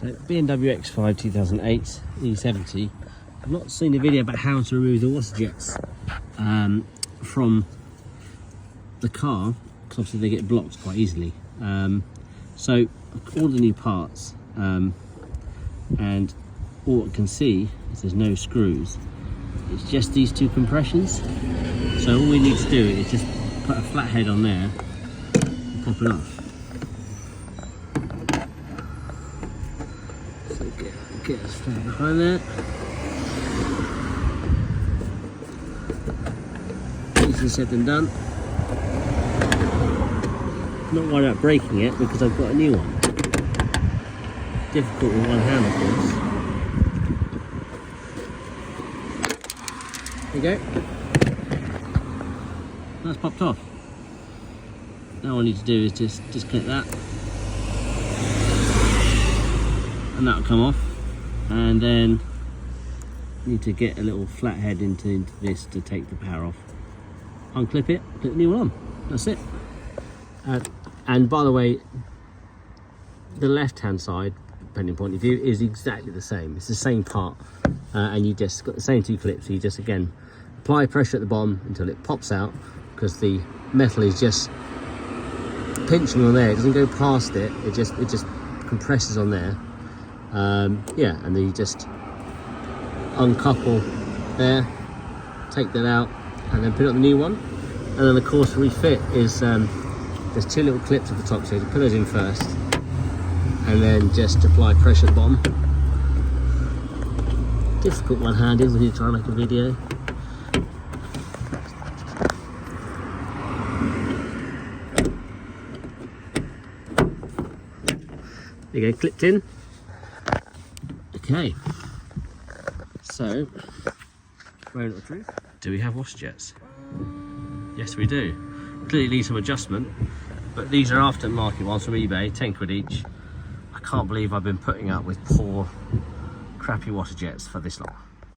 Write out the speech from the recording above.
So BMW X5 2008 E70. I've not seen a video about how to remove the washer jets from the car, because obviously they get blocked quite easily. So all the new parts, and all I can see is there's no screws. It's just these two compressions. So all we need to do is just put a flat head on there and pop it off. So get us behind there. Easier said than done. Not worried about breaking it because I've got a new one. Difficult with one hand, of course. There you go. That's popped off. Now all I need to do is just click that, and that'll come off. And then need to get a little flat head into this to take the power off. Unclip it, put the new one on. That's it. And by the way, the left-hand side, depending point of view, is exactly the same. It's the same part, and you just got the same two clips. So you just again apply pressure at the bottom until it pops out, because the metal is just pinching on there. It doesn't go past it. It just compresses on there. Yeah, and then you just uncouple there, take that out, and then put on the new one. And then of course refit is there's two little clips at the top, so you put those in first, and then just apply pressure at the bottom. Difficult one-handed when you try and make a video. There you go, clipped in. Okay, so moment of truth. Do we have washer jets? Yes, we do. Clearly need some adjustment, but these are aftermarket ones from eBay, 10 quid each. I can't believe I've been putting up with poor, crappy washer jets for this long.